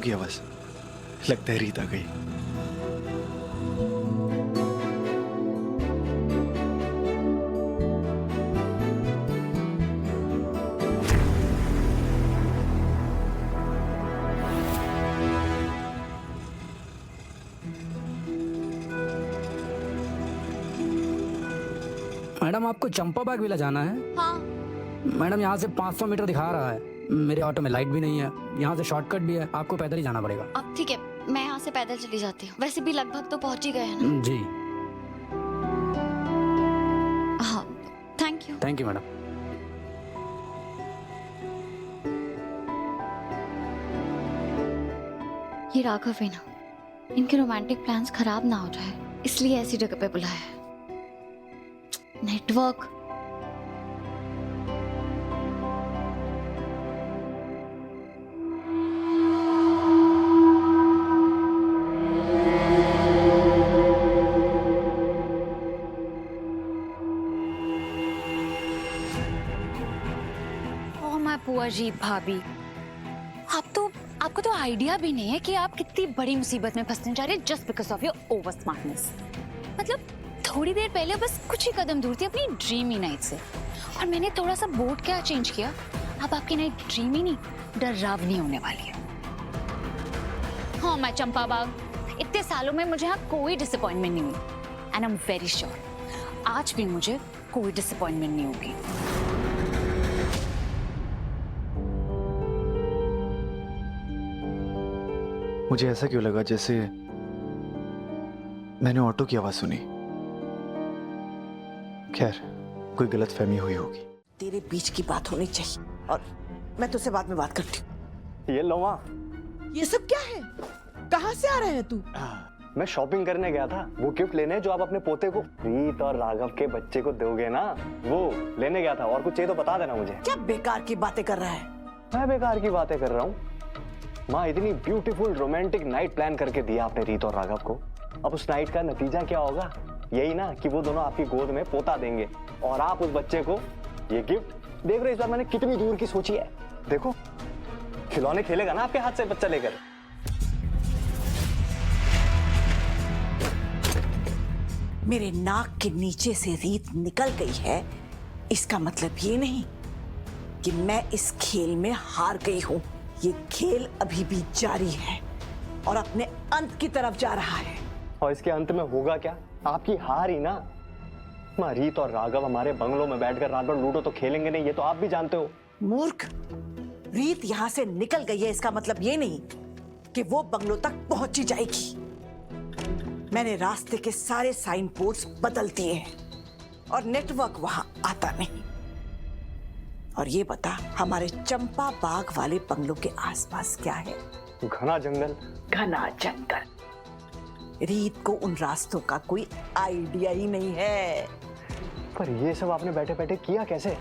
की आवाज। लगता है रीत आ गई। मैडम आपको चंपा बाग विला जाना है? हाँ। मैडम यहाँ से 500 मीटर दिखा रहा है। मेरे ऑटो में लाइट भी नहीं है, यहाँ से शॉर्टकट भी है, आपको पैदल ही जाना पड़ेगा। अब ठीक है, मैं यहाँ से पैदल चली जाती हूँ। वैसे भी लगभग तो पहुँच ही गए हैं ना। जी हाँ, thank you. Thank you madam. ये राघव है ना, इनके रोमांटिक प्लान्स खराब ना हो जाए इसलिए ऐसी जगह पे बुलाया है। नेटवर्क। ओ माय पुअर जीत भाभी, आपको तो आइडिया भी नहीं है कि आप कितनी बड़ी मुसीबत में फंसने जा रहे हैं just because of your over smartness. मतलब थोड़ी देर पहले बस कुछ ही कदम दूर थी अपनी ड्रीमी नाइट से, और मैंने थोड़ा सा बोर्ड क्या चेंज किया, अब आपकी नाइट ड्रीमी नहीं डरावनी होने वाली है। हाँ मैं चंपा बाग, इतने सालों में मुझे यहाँ कोई डिसअपॉइंटमेंट नहीं हुई and I am very sure आज भी मुझे कोई डिसअपॉइंटमेंट नहीं होगी। मुझे ऐसा क्यों लगा जैसे मैंने ऑटो की आवाज सुनी। खैर, कोई गलतफहमी हुई होगी। तेरे बीच की बात होनी चाहिए और मैं तुझसे बाद में बात करती हूँ। ये लो माँ। ये सब क्या है? कहाँ से आ रहे हैं तू? मैं शॉपिंग करने गया था, वो गिफ्ट लेने जो आप अपने पोते को रीत और राघव के बच्चे को दोगे ना, वो लेने गया था। और कुछ चाहिए तो बता देना मुझे। क्या बेकार की बातें कर रहा है? मैं बेकार की बातें कर रहा हूँ? माँ, इतनी ब्यूटीफुल रोमांटिक नाइट प्लान करके दिया आपने रीत और राघव को। अब उस नाइट का नतीजा क्या होगा? यही ना कि वो दोनों आपकी गोद में पोता देंगे और आप उस बच्चे को ये गिफ्ट। देख रहे इस बार मैंने कितनी दूर की सोची है। देखो खिलौने खेलेगा ना आपके हाथ से बच्चा लेकर। मेरे नाक के नीचे से रीत निकल गई है, इसका मतलब ये नहीं कि मैं इस खेल में हार गई हूं। ये खेल अभी भी जारी है और अपने अंत की तरफ जा रहा है। और इसके अंत में होगा क्या? आपकी हार ही ना। माँ, रीत और राघव हमारे बंगलों में बैठकर रात भर लूडो तो खेलेंगे नहीं, ये तो आप भी जानते हो। मूर्ख, रीत यहां से निकल गई है, इसका मतलब ये नहीं कि वो बंगलों तक पहुंची जाएगी। मैंने रास्ते के सारे साइन बोर्ड्स बदल दिए हैं और नेटवर्क वहां आता नहीं। और ये बता, हमारे चंपा बाग वाले बंगलों के आसपास क्या है? घना जंगल। घना जंगल। रीत को उन रास्तों का कोई आइडिया ही नहीं है। पर ये सब आपने बैठे बैठे किया कैसे?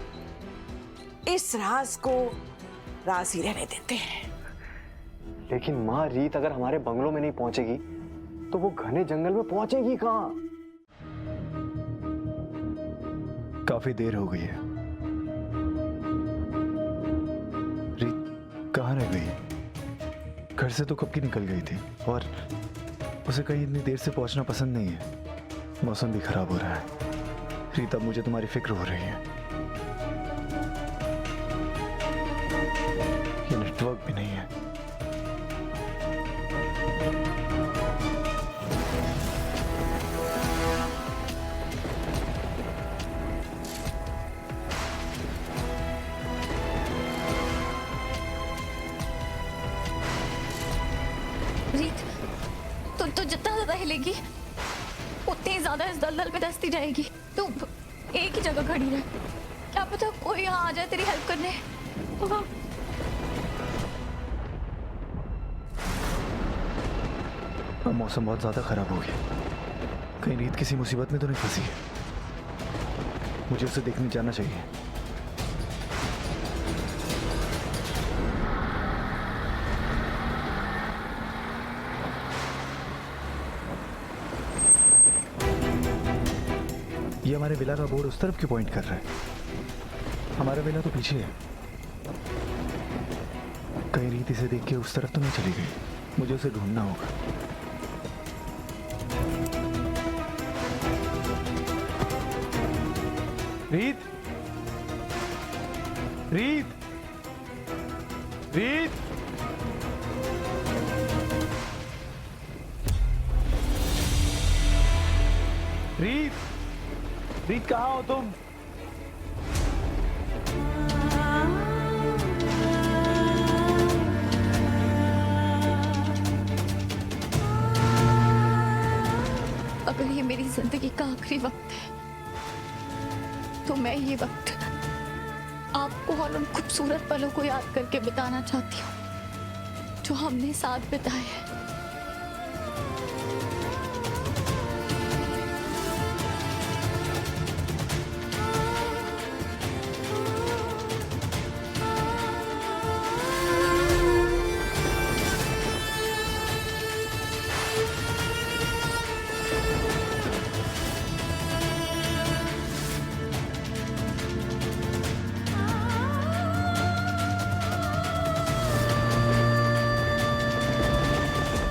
इस राज को राज ही रहने देते हैं। लेकिन माँ, रीत अगर हमारे बंगलों में नहीं पहुंचेगी तो वो घने जंगल में पहुंचेगी कहाँ? काफी देर हो गई है। रीत कहाँ रह गई? घर से तो कब की निकल गई थी और उसे कहीं इतनी देर से पहुंचना पसंद नहीं है। मौसम भी खराब हो रहा है। रीता, मुझे तुम्हारी फिक्र हो रही है। ये नेटवर्क भी नहीं है। रीत, तो जितना ज्यादा हिलेगी उतनी ही ज्यादा इस दलदल में धंसती जाएगी। तू एक ही जगह खड़ी रह, क्या पता कोई यहाँ आ जाए तेरी हेल्प करने। अब मौसम बहुत ज्यादा खराब हो गया। कहीं रीत किसी मुसीबत में तो नहीं फंसी है। मुझे उसे देखने जाना चाहिए। ये हमारे विला का बोर्ड उस तरफ क्यों पॉइंट कर रहा है? हमारा विला तो पीछे है। कहीं रीत इसे देख के उस तरफ तो नहीं चली गई? मुझे उसे ढूंढना होगा। रीत, रीत, रीत, रीत, रीत कहाँ हो तुम? अगर ये मेरी जिंदगी का आखिरी वक्त है तो मैं ये वक्त आपको और उन खूबसूरत पलों को याद करके बिताना चाहती हूँ जो हमने साथ बिताए हैं।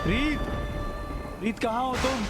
रीत, रीत कहाँ हो तुम?